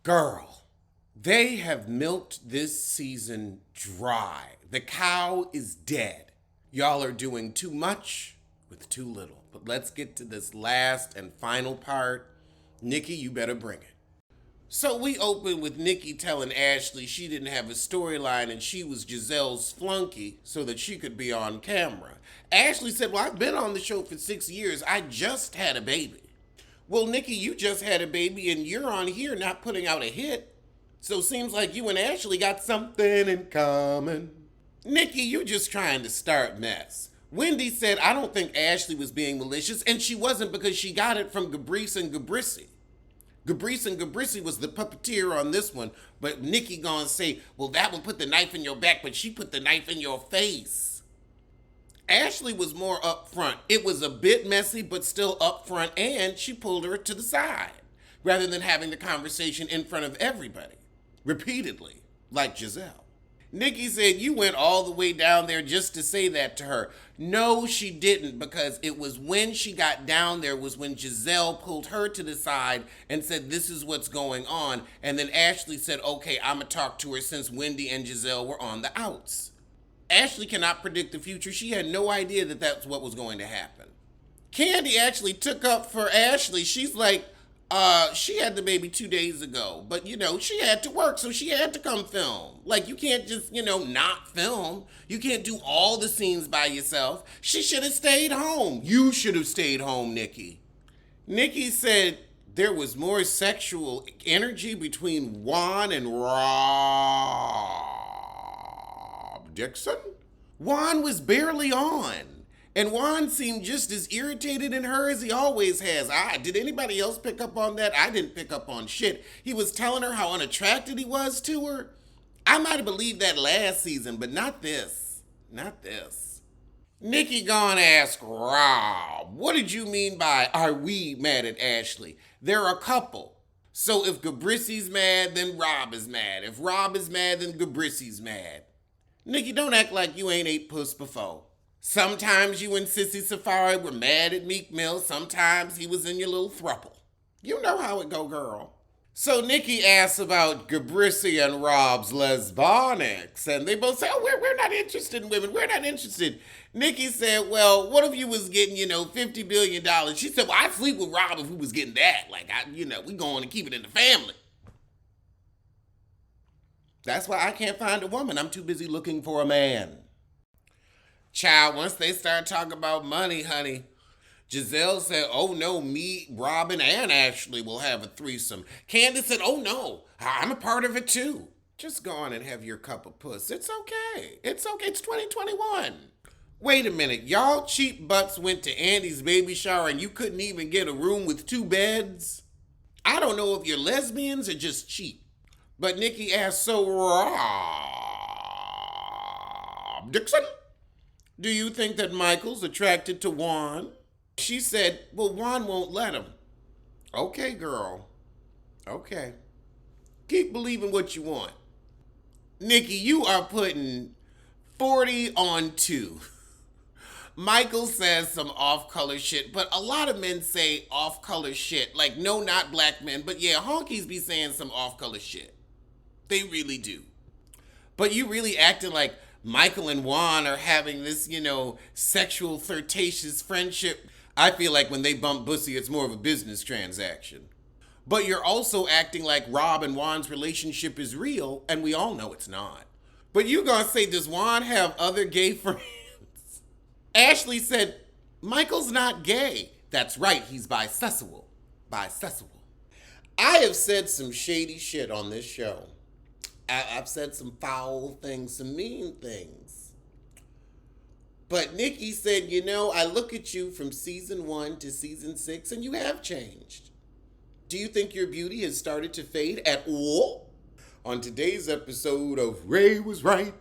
Girl, they have milked this season dry. The cow is dead. Y'all are doing too much with too little. But let's get to this last and final part. Nikki, you better bring it. So we open with Nikki telling Ashley she didn't have a storyline and she was Giselle's flunky so that she could be on camera. Ashley said, well, I've been on the show for 6 years. I just had a baby. Well, Nikki, you just had a baby and you're on here not putting out a hit. So seems like you and Ashley got something in common. Nikki, you just trying to start mess. Wendy said, I don't think Ashley was being malicious, and she wasn't because she got it from Gabrice and Gabrisi. Gabrice and Gabrisi was the puppeteer on this one, but Nikki gonna say, well, that one put the knife in your back, but she put the knife in your face. Ashley was more upfront. It was a bit messy, but still upfront, and she pulled her to the side, rather than having the conversation in front of everybody, repeatedly, like Giselle. Nikki said, you went all the way down there just to say that to her. No, she didn't, because it was when she got down there was when Giselle pulled her to the side and said, this is what's going on. And then Ashley said, okay, I'm going to talk to her since Wendy and Giselle were on the outs. Ashley cannot predict the future. She had no idea that that's what was going to happen. Candy actually took up for Ashley. She's like, she had the baby 2 days ago, but she had to work, so she had to come film. Like, you can't just, not film. You can't do all the scenes by yourself. She should have stayed home. You should have stayed home, Nikki. Nikki said there was more sexual energy between Juan and Rob Dixon. Juan was barely on. And Juan seemed just as irritated in her as he always has. Did anybody else pick up on that? I didn't pick up on shit. He was telling her how unattracted he was to her. I might have believed that last season, but not this. Not this. Nikki gone ask Rob, what did you mean by, are we mad at Ashley? They're a couple. So if Gabrisi's mad, then Rob is mad. If Rob is mad, then Gabrisi's mad. Nikki, don't act like you ain't ate puss before. Sometimes you and Sissy Safari were mad at Meek Mill. Sometimes he was in your little throuple. You know how it go, girl. So Nikki asks about Gabrisi and Rob's lesbonics, and they both say, oh, we're not interested in women. We're not interested. Nikki said, well, what if you was getting, $50 billion? She said, well, I'd sleep with Rob if we was getting that. Like, we going to keep it in the family. That's why I can't find a woman. I'm too busy looking for a man. Child, once they start talking about money, honey, Giselle said, oh no, me, Robin, and Ashley will have a threesome. Candace said, oh no, I'm a part of it too. Just go on and have your cup of puss. It's okay. It's okay. It's 2021. Wait a minute. Y'all cheap butts went to Andy's baby shower and you couldn't even get a room with 2 beds? I don't know if you're lesbians or just cheap. But Nikki asked, so Rob Dixon? Do you think that Michael's attracted to Juan? She said, well, Juan won't let him. Okay, girl. Okay. Keep believing what you want. Nikki, you are putting 40 on 2. Michael says some off-color shit, but a lot of men say off-color shit. Like, no, not black men, but yeah, honkies be saying some off-color shit. They really do. But you really acting like Michael and Juan are having this, sexual flirtatious friendship. I feel like when they bump Bussy, it's more of a business transaction. But you're also acting like Rob and Juan's relationship is real, and we all know it's not. But you gonna say, does Juan have other gay friends? Ashley said, Michael's not gay. That's right, he's bisexual. Bisexual. I have said some shady shit on this show. I've said some foul things, some mean things. But Nikki said, I look at you from season 1 to season 6 and you have changed. Do you think your beauty has started to fade at all? On today's episode of Ray Was Right,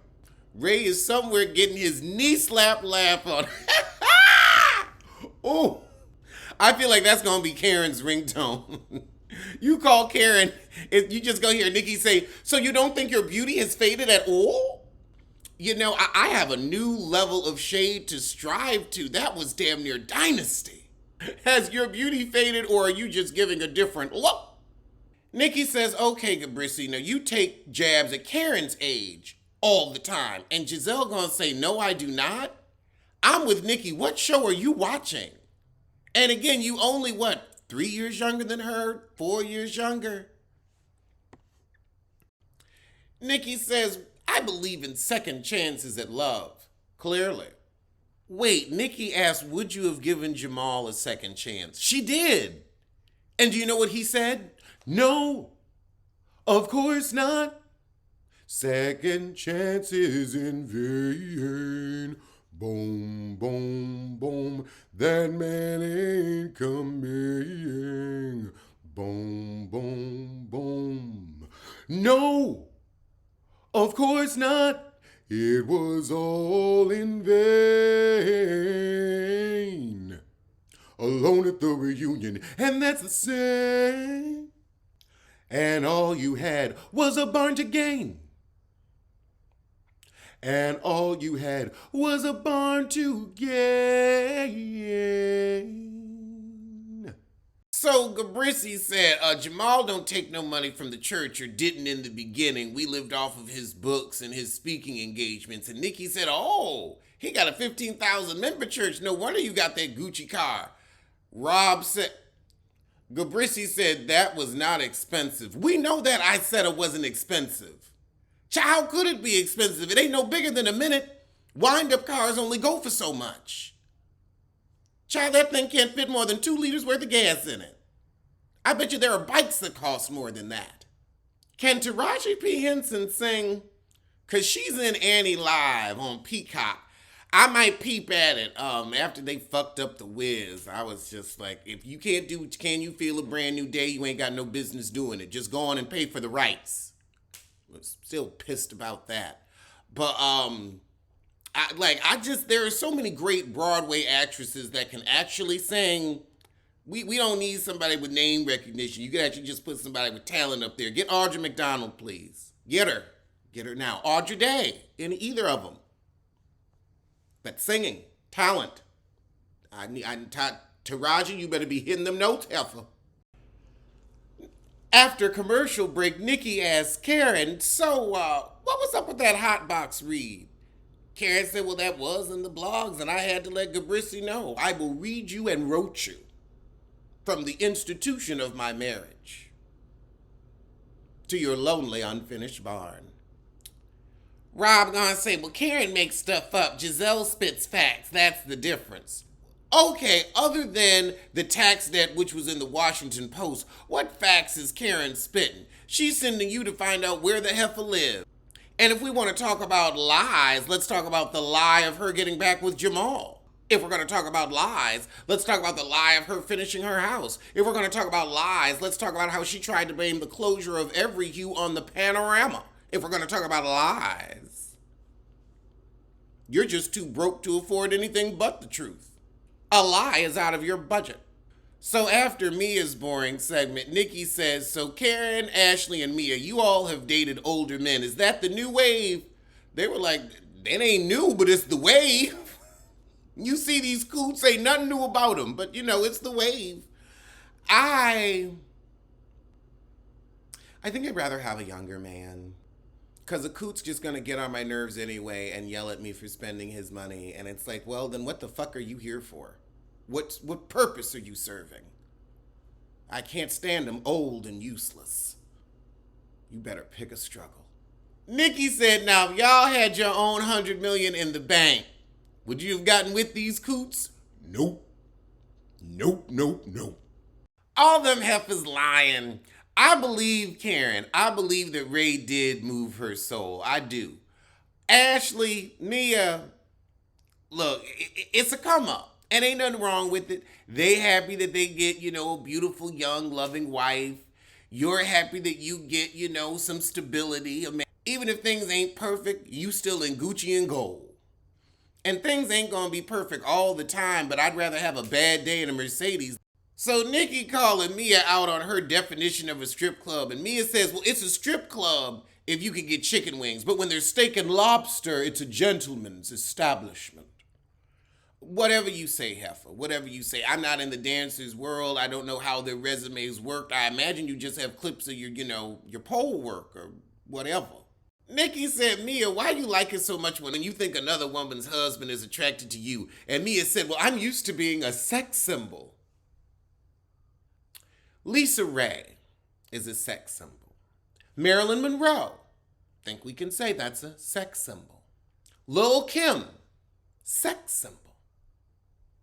Ray is somewhere getting his knee slap laugh on. Oh, I feel like that's going to be Karen's ringtone. You call Karen, if you just go hear Nikki say, so you don't think your beauty has faded at all? I have a new level of shade to strive to. That was damn near dynasty. Has your beauty faded or are you just giving a different look? Nikki says, okay, Gabrisi, now you take jabs at Karen's age all the time. And Giselle gonna say, no, I do not. I'm with Nikki. What show are you watching? And again, you only, what, 3 years younger than her? 4 years younger? Nikki says, I believe in second chances at love. Clearly. Wait, Nikki asked, would you have given Jamal a second chance? She did. And do you know what he said? No, of course not. Second chances in vain. Boom, boom, boom. That man ain't coming. Boom, boom, boom. No, of course not. It was all in vain. Alone at the reunion, and that's the same. And all you had was a barn to gain. And all you had was a barn to gain. So Gabrisi said, Jamal don't take no money from the church, or didn't in the beginning. We lived off of his books and his speaking engagements. And Nikki said, oh, he got a 15,000 member church. No wonder you got that Gucci car. Rob said, Gabrisi said that was not expensive. We know that. I said it wasn't expensive. How could it be expensive? It ain't no bigger than a minute. Wind-up cars only go for so much. Child, that thing can't fit more than 2 liters worth of gas in it. I bet you there are bikes that cost more than that. Can Taraji P. Henson sing? Because she's in Annie Live on Peacock. I might peep at it after they fucked up the Wiz. I was just like, if you can't do Can You Feel a Brand New Day, you ain't got no business doing it. Just go on and pay for the rights. I was still pissed about that. But there are so many great Broadway actresses that can actually sing. We don't need somebody with name recognition. You can actually just put somebody with talent up there. Get Audra McDonald, please. Get her. Get her now. Audra Day. In either of them. But singing, talent. Taraji, you better be hitting them notes, heifer. After commercial break, Nikki asked Karen, so, what was up with that hot box read? Karen said, well, that was in the blogs, and I had to let Gabrisi know. I will read you and wrote you from the institution of my marriage to your lonely, unfinished barn. Rob gonna say, well, Karen makes stuff up. Giselle spits facts. That's the difference. Okay, other than the tax debt, which was in the Washington Post, what facts is Karen spitting? She's sending you to find out where the heifer lives. And if we want to talk about lies, let's talk about the lie of her getting back with Jamal. If we're going to talk about lies, let's talk about the lie of her finishing her house. If we're going to talk about lies, let's talk about how she tried to blame the closure of every hue on the panorama. If we're going to talk about lies, you're just too broke to afford anything but the truth. A lie is out of your budget. So after Mia's boring segment, Nikki says, so Karen, Ashley, and Mia, you all have dated older men. Is that the new wave? They were like, it ain't new, but it's the wave. You see these coots, ain't nothing new about them, but it's the wave. I think I'd rather have a younger man. Because a coot's just going to get on my nerves anyway and yell at me for spending his money. And it's like, well, then what the fuck are you here for? What purpose are you serving? I can't stand him old and useless. You better pick a struggle. Nikki said, now, if y'all had your own $100 million in the bank, would you have gotten with these coots? Nope. Nope. All them heifers lying. I believe Karen. I believe that Ray did move her soul. I do. Ashley, Mia, look, it's a come up. And ain't nothing wrong with it. They happy that they get, a beautiful, young, loving wife. You're happy that you get, some stability. Even if things ain't perfect, you still in Gucci and gold. And things ain't gonna be perfect all the time, but I'd rather have a bad day in a Mercedes. So Nikki calling Mia out on her definition of a strip club. And Mia says, well, it's a strip club if you can get chicken wings. But when there's steak and lobster, it's a gentleman's establishment. Whatever you say, Heifer, whatever you say. I'm not in the dancers' world. I don't know how their resumes work. I imagine you just have clips of your pole work or whatever. Nikki said, Mia, why you like it so much when you think another woman's husband is attracted to you? And Mia said, well, I'm used to being a sex symbol. Lisa Ray is a sex symbol. Marilyn Monroe, think we can say that's a sex symbol. Lil' Kim, sex symbol.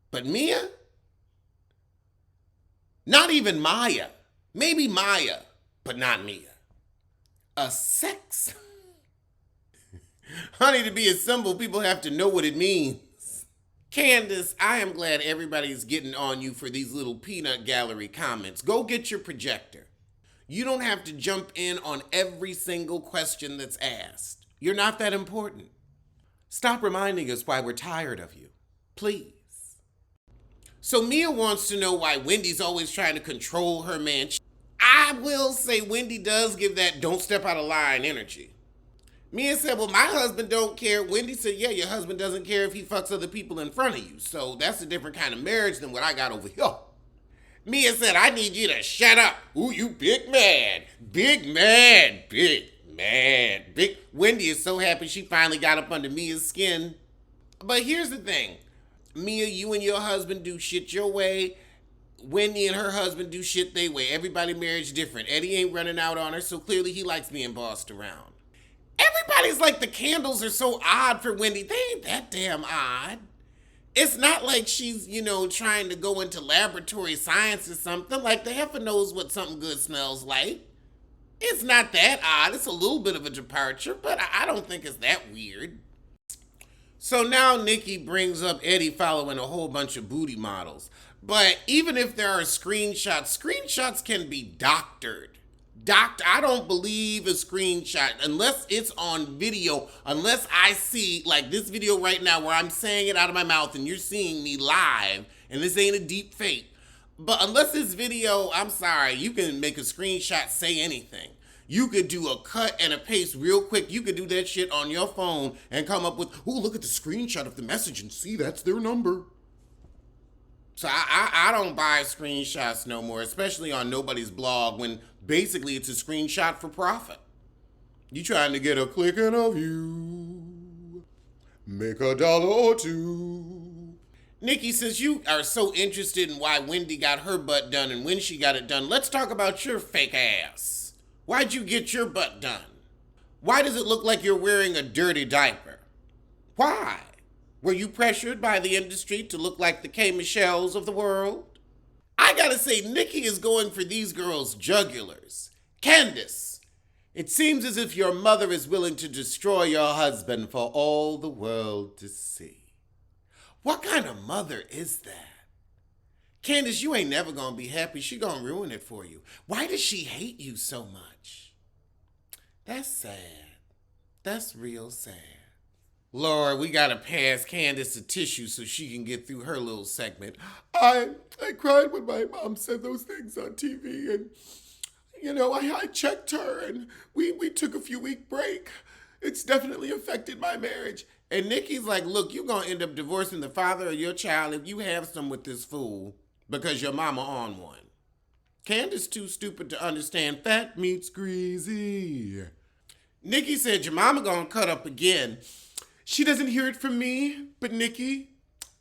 But Mia? Not even Maya. Maybe Maya, but not Mia. A sex. Honey, to be a symbol, people have to know what it means. Candace, I am glad everybody's getting on you for these little peanut gallery comments. Go get your projector. You don't have to jump in on every single question that's asked. You're not that important. Stop reminding us why we're tired of you. Please. So Mia wants to know why Wendy's always trying to control her man. I will say Wendy does give that don't step out of line energy. Mia said, well, my husband don't care. Wendy said, yeah, your husband doesn't care if he fucks other people in front of you. So that's a different kind of marriage than what I got over here. Mia said, I need you to shut up. Ooh, you big mad. Big mad. Big mad. Big. Wendy is so happy she finally got up under Mia's skin. But here's the thing. Mia, you and your husband do shit your way. Wendy and her husband do shit their way. Everybody marriage different. Eddie ain't running out on her, so clearly he likes being bossed around. Everybody's like the candles are so odd for Wendy. They ain't that damn odd. It's not like she's, trying to go into laboratory science or something. Like the heifer knows what something good smells like. It's not that odd. It's a little bit of a departure, but I don't think it's that weird. So now Nikki brings up Eddie following a whole bunch of booty models. But even if there are screenshots can be doctored. I don't believe a screenshot unless it's on video, unless I see like this video right now where I'm saying it out of my mouth and you're seeing me live and this ain't a deep fake. But unless this video, I'm sorry, you can make a screenshot say anything. You could do a cut and a paste real quick. You could do that shit on your phone and come up with, ooh, look at the screenshot of the message and see that's their number. So I don't buy screenshots no more, especially on nobody's blog when basically it's a screenshot for profit. You trying to get a click and a view, make $1 or $2. Nikki, since you are so interested in why Wendy got her butt done and when she got it done, let's talk about your fake ass. Why'd you get your butt done? Why does it look like you're wearing a dirty diaper? Why? Were you pressured by the industry to look like the K. Michelles of the world? I gotta say, Nikki is going for these girls' jugulars. Candace, it seems as if your mother is willing to destroy your husband for all the world to see. What kind of mother is that? Candace, you ain't never gonna be happy. She gonna ruin it for you. Why does she hate you so much? That's sad. That's real sad. Lord, we gotta pass Candace a tissue so she can get through her little segment. I cried when my mom said those things on TV and, I checked her and we took a few week break. It's definitely affected my marriage. And Nikki's like, look, you're gonna end up divorcing the father of your child if you have some with this fool. Because your mama on one. Candace too stupid to understand fat meets greasy. Nikki said your mama gonna cut up again. She doesn't hear it from me, but Nikki,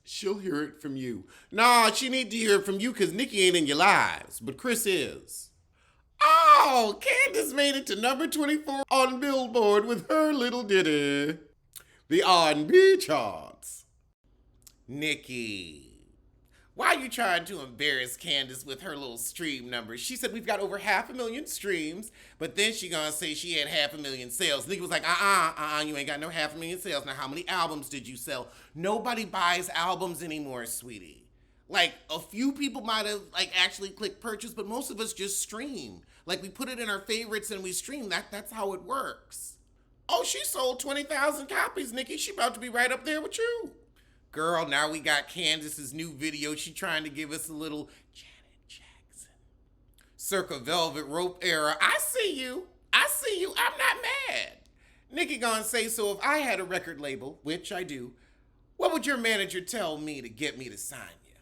she'll hear it from you. Nah, she need to hear it from you because Nikki ain't in your lives, but Chris is. Oh, Candace made it to number 24 on Billboard with her little ditty. The R&B charts. Nikki. Why are you trying to embarrass Candace with her little stream numbers? She said we've got over 500,000 streams, but then she gonna say she had 500,000 sales. Nikki was like, you ain't got no 500,000 sales. Now, how many albums did you sell? Nobody buys albums anymore, sweetie. Like, a few people might have, actually clicked purchase, but most of us just stream. Like, we put it in our favorites and we stream. That's how it works. Oh, she sold 20,000 copies, Nikki. She about to be right up there with you. Girl, now we got Candace's new video. She trying to give us a little Janet Jackson. Circa Velvet Rope era. I see you. I'm not mad. Nikki gonna say, so if I had a record label, which I do, What would your manager tell me to get me to sign you?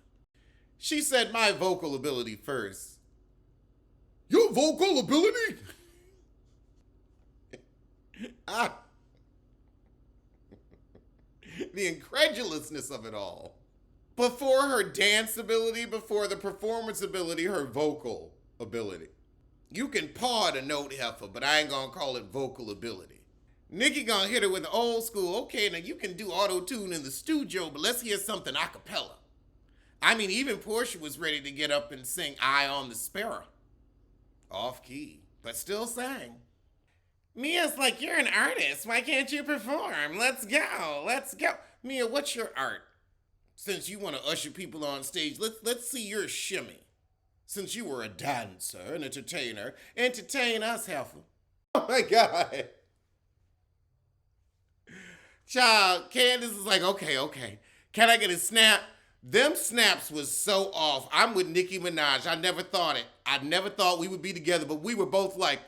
She said my vocal ability first. Your vocal ability? Ah, the incredulousness of it all. Before her dance ability, before the performance ability, her vocal ability. You can paw at a note heifer, but I ain't gonna call it vocal ability. Nikki gonna hit her with the old school. Okay, now you can do auto-tune in the studio, but let's hear something a cappella. I mean, even Portia was ready to get up and sing Eye on the Sparrow. Off key, but still sang. Mia's like, you're an artist. Why can't you perform? Let's go. Let's go. Mia, what's your art? Since you want to usher people on stage, let's see your shimmy. Since you were a dancer, an entertainer, entertain us, heifer. Oh my God. Child, Candace is like, okay. Can I get a snap? Them snaps was so off. I'm with Nicki Minaj. I never thought it. I never thought we would be together, but we were both like,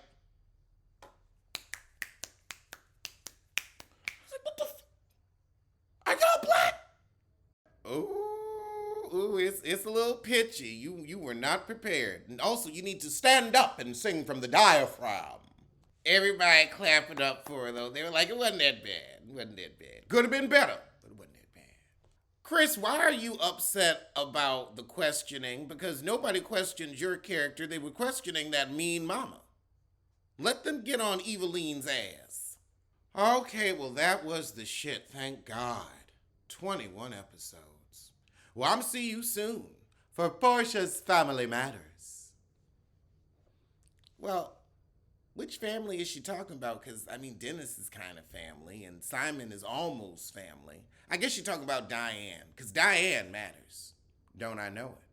what the are y'all black? Ooh, it's a little pitchy. You were not prepared. And also, you need to stand up and sing from the diaphragm. Everybody clapping up for her, though. They were like, it wasn't that bad. It wasn't that bad. Could have been better, but it wasn't that bad. Chris, why are you upset about the questioning? Because nobody questioned your character. They were questioning that mean mama. Let them get on Eveline's ass. Okay, well, that was the shit, thank God. 21 episodes. Well, I'm see you soon for Portia's Family Matters. Well, which family is she talking about? Because, I mean, Dennis is kind of family, and Simon is almost family. I guess you're talking about Diane, because Diane matters. Don't I know it?